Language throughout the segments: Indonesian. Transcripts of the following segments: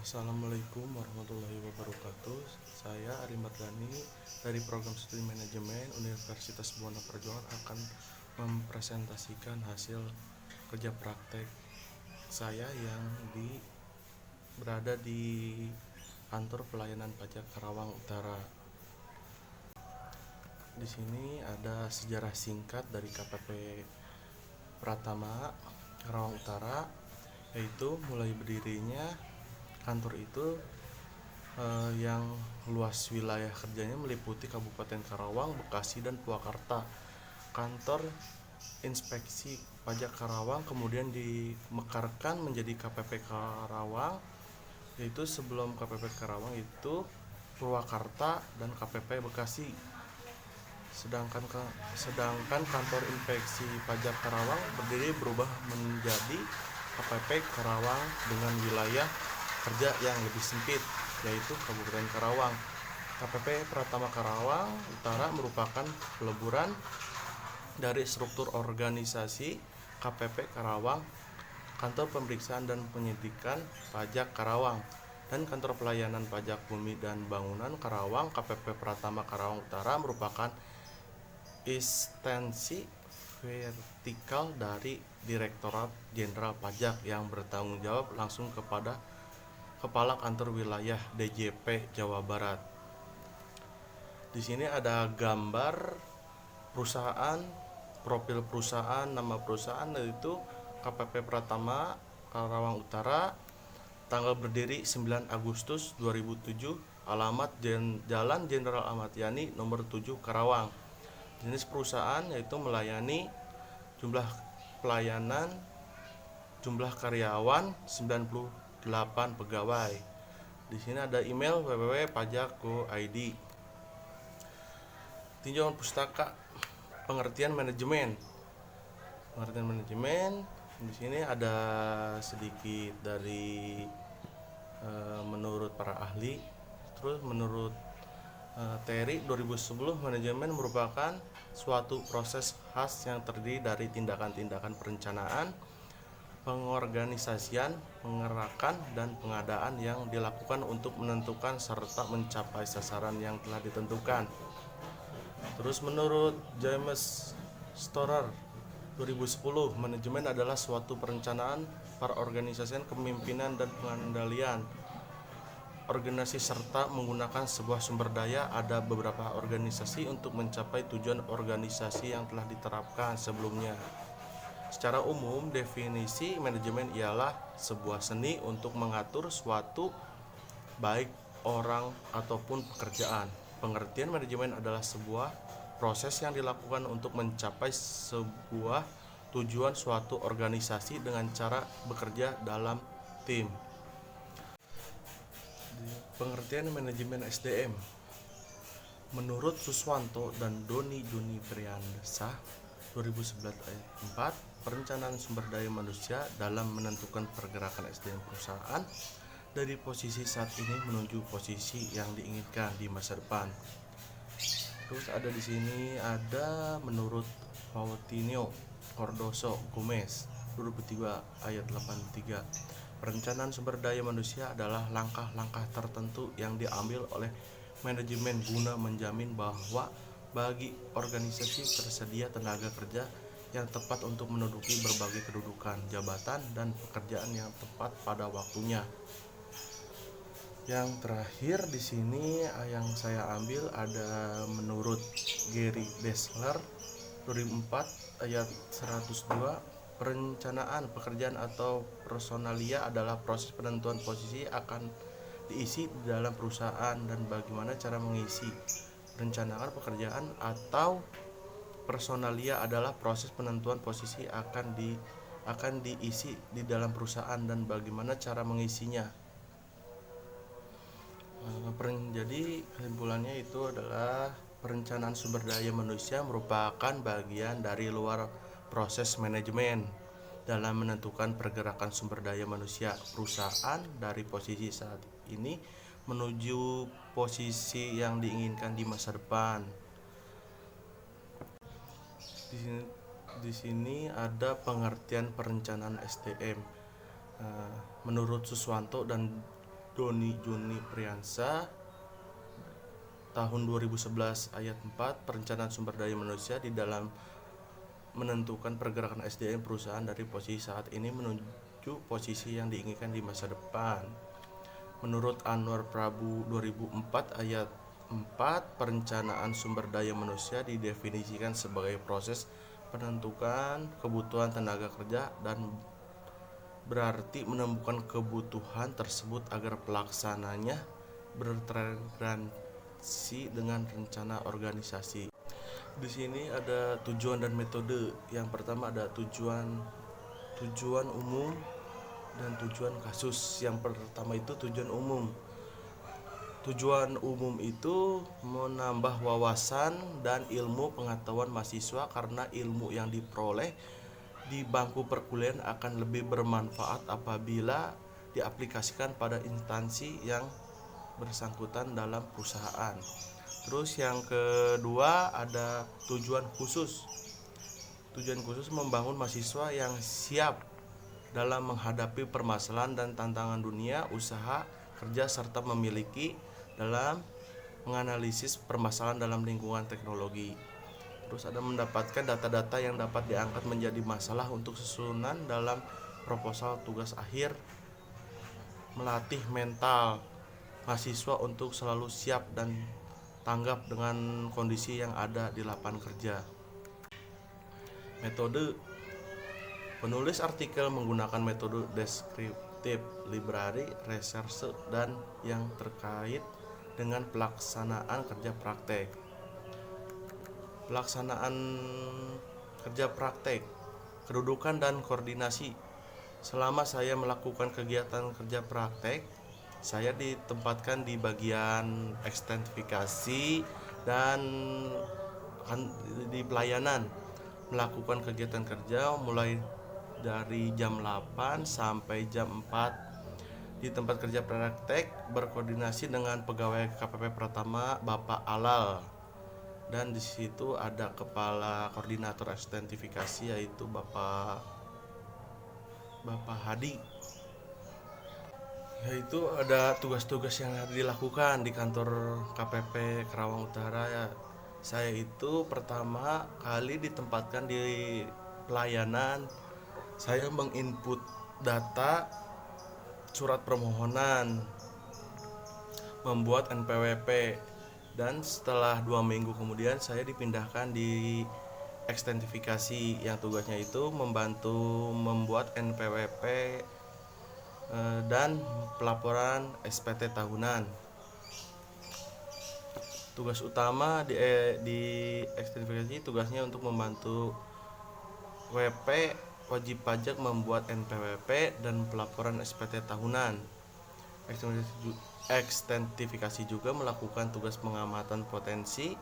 Assalamualaikum warahmatullahi wabarakatuh. Saya Arimat Gani dari Program Studi Manajemen Universitas Buana Perjuangan akan mempresentasikan hasil kerja praktek saya yang berada di kantor pelayanan pajak Karawang Utara. Di sini ada sejarah singkat dari KPP Pratama Karawang Utara, yaitu mulai berdirinya kantor itu yang luas wilayah kerjanya meliputi Kabupaten Karawang, Bekasi, dan Purwakarta. Kantor Inspeksi Pajak Karawang kemudian dimekarkan menjadi KPP Karawang, yaitu sebelum KPP Karawang itu Purwakarta dan KPP Bekasi. Sedangkan kantor Inspeksi Pajak Karawang berubah menjadi KPP Karawang dengan wilayah kerja yang lebih sempit, yaitu Kabupaten Karawang. KPP Pratama Karawang Utara merupakan peleburan dari struktur organisasi KPP Karawang, Kantor Pemeriksaan dan Penyidikan Pajak Karawang, dan Kantor Pelayanan Pajak Bumi dan Bangunan Karawang. KPP Pratama Karawang Utara merupakan ekstensi vertikal dari Direktorat Jenderal Pajak yang bertanggung jawab langsung kepada Kepala Kantor Wilayah DJP Jawa Barat. Di sini ada gambar perusahaan, profil perusahaan, nama perusahaan, yaitu KPP Pratama Karawang Utara, tanggal berdiri 9 Agustus 2007, alamat Jalan Jenderal Ahmad Yani nomor 7 Karawang. Jenis perusahaan yaitu melayani, jumlah pelayanan, jumlah karyawan 98 pegawai. Di sini ada email www.pajak.go.id. Tinjauan pustaka pengertian manajemen. Pengertian manajemen di sini ada sedikit dari menurut para ahli. Terus menurut teori 2010, manajemen merupakan suatu proses khas yang terdiri dari tindakan-tindakan perencanaan, pengorganisasian, pengerakan, dan pengadaan yang dilakukan untuk menentukan serta mencapai sasaran yang telah ditentukan. Terus menurut James Storer 2010, manajemen adalah suatu perencanaan, perorganisasian, kepemimpinan, dan pengendalian organisasi serta menggunakan sebuah sumber daya. Ada beberapa organisasi untuk mencapai tujuan organisasi yang telah diterapkan sebelumnya. Secara umum, definisi manajemen ialah sebuah seni untuk mengatur suatu, baik orang ataupun pekerjaan. Pengertian manajemen adalah sebuah proses yang dilakukan untuk mencapai sebuah tujuan suatu organisasi dengan cara bekerja dalam tim. Pengertian manajemen SDM. Menurut Suswanto dan Doni Junipriandsa 2011 ayat 4, perencanaan sumber daya manusia dalam menentukan pergerakan SDM perusahaan dari posisi saat ini menuju posisi yang diinginkan di masa depan. Terus ada di sini ada menurut Pautinho Cardoso Gomez 2003 ayat 83, perencanaan sumber daya manusia adalah langkah-langkah tertentu yang diambil oleh manajemen guna menjamin bahwa bagi organisasi tersedia tenaga kerja yang tepat untuk menduduki berbagai kedudukan, jabatan, dan pekerjaan yang tepat pada waktunya. Yang terakhir di sini yang saya ambil ada menurut Gary Dessler 2004 ayat 102, perencanaan pekerjaan atau personalia adalah proses penentuan posisi akan diisi di dalam perusahaan dan bagaimana cara mengisi. Perencanaan pekerjaan atau personalia adalah proses penentuan posisi akan diisi di dalam perusahaan dan bagaimana cara mengisinya. Jadi kesimpulannya itu adalah perencanaan sumber daya manusia merupakan bagian dari luar proses manajemen dalam menentukan pergerakan sumber daya manusia perusahaan dari posisi saat ini menuju posisi yang diinginkan di masa depan. Di sini ada pengertian perencanaan SDM. Menurut Suswanto dan Doni Juni Priyansa tahun 2011 ayat 4 perencanaan sumber daya manusia di dalam menentukan pergerakan SDM perusahaan dari posisi saat ini menuju posisi yang diinginkan di masa depan. Menurut Anwar Prabu 2004 ayat 4, perencanaan sumber daya manusia didefinisikan sebagai proses penentukan kebutuhan tenaga kerja dan berarti menemukan kebutuhan tersebut agar pelaksananya berterintegrasi dengan rencana organisasi. Di sini ada tujuan dan metode. Yang pertama ada tujuan umum dan tujuan kasus. Yang pertama itu tujuan umum. Tujuan umum itu menambah wawasan dan ilmu pengetahuan mahasiswa karena ilmu yang diperoleh di bangku perkuliahan akan lebih bermanfaat apabila diaplikasikan pada instansi yang bersangkutan dalam perusahaan. Terus yang kedua ada tujuan khusus. Tujuan khusus membangun mahasiswa yang siap dalam menghadapi permasalahan dan tantangan dunia usaha kerja serta memiliki dalam menganalisis permasalahan dalam lingkungan teknologi. Terus ada mendapatkan data-data yang dapat diangkat menjadi masalah untuk susunan dalam proposal tugas akhir, melatih mental mahasiswa untuk selalu siap dan tanggap dengan kondisi yang ada di lapangan kerja. Metode penulis artikel menggunakan metode deskriptif, library, research, dan yang terkait dengan pelaksanaan kerja praktek. Pelaksanaan kerja praktek, kedudukan dan koordinasi. Selama saya melakukan kegiatan kerja praktek, saya ditempatkan di bagian ekstensifikasi dan di pelayanan, melakukan kegiatan kerja mulai dari jam 8 sampai jam 4 di tempat kerja praktek, berkoordinasi dengan pegawai KPP Pratama Bapak Alal, dan di situ ada kepala koordinator ekstensifikasi yaitu Bapak Hadi. Yaitu ada tugas-tugas yang harus dilakukan di kantor KPP Karawang Utara ya. Saya itu pertama kali ditempatkan di pelayanan. Saya menginput data surat permohonan, membuat NPWP, dan setelah 2 minggu kemudian saya dipindahkan di ekstensifikasi yang tugasnya itu membantu membuat NPWP dan pelaporan SPT tahunan. Tugas utama di ekstensifikasi tugasnya untuk membantu WP wajib pajak membuat NPWP dan pelaporan SPT tahunan. Ekstensifikasi juga melakukan tugas pengamatan potensi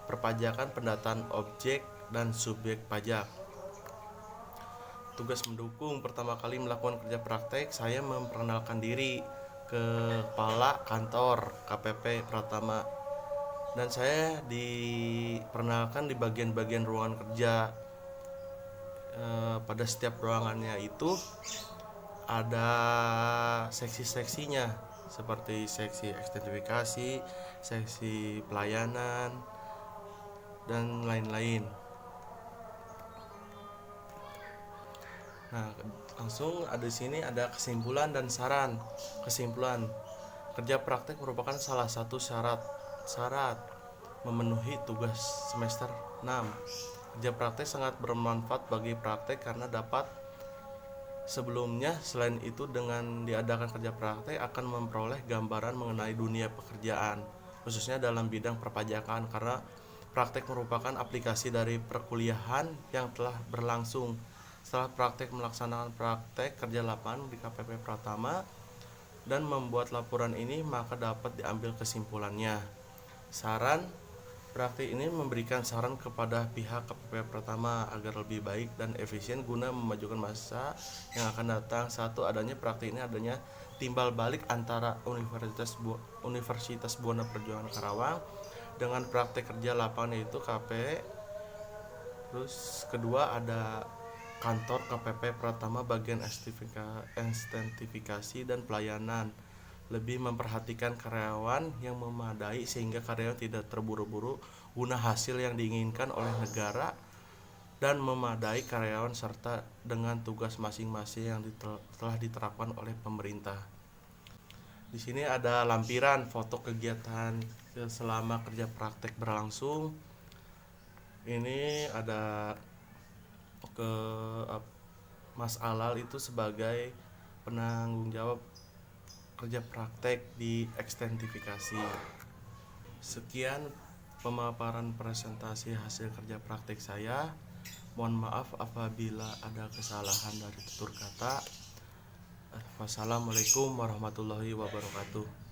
perpajakan, pendataan objek dan subjek pajak. Tugas mendukung, pertama kali melakukan kerja praktek saya memperkenalkan diri ke kepala kantor KPP Pratama, dan saya diperkenalkan di bagian-bagian ruangan kerja. Pada setiap ruangannya itu ada seksi-seksinya seperti seksi ekstensifikasi, seksi pelayanan, dan lain-lain. Nah, langsung ada di sini ada kesimpulan dan saran. Kesimpulan, kerja praktek merupakan salah satu syarat memenuhi tugas semester 6. Kerja praktek sangat bermanfaat bagi praktek karena dapat sebelumnya. Selain itu, dengan diadakan kerja praktek akan memperoleh gambaran mengenai dunia pekerjaan, khususnya dalam bidang perpajakan, karena praktek merupakan aplikasi dari perkuliahan yang telah berlangsung. Setelah praktek melaksanakan praktek kerja lapangan di KPP Pratama dan membuat laporan ini, maka dapat diambil kesimpulannya. Saran, praktik ini memberikan saran kepada pihak KPP Pratama agar lebih baik dan efisien guna memajukan masa yang akan datang. Satu, adanya praktik ini adanya timbal balik antara Universitas Buana Perjuangan Karawang dengan praktek kerja lapangan yaitu KP. Terus kedua ada kantor KPP Pratama bagian ekstensifikasi dan pelayanan. lebih memperhatikan karyawan yang memadai sehingga karyawan tidak terburu-buru guna hasil yang diinginkan oleh negara, dan memadai karyawan serta dengan tugas masing-masing yang telah diterapkan oleh pemerintah. Di sini ada lampiran foto kegiatan selama kerja praktek berlangsung. Ini ada ke Mas Alal itu sebagai penanggung jawab kerja praktek di ekstentifikasi. Sekian pemaparan presentasi hasil kerja praktek saya. Mohon maaf apabila ada kesalahan dari tutur kata. Wassalamualaikum warahmatullahi wabarakatuh.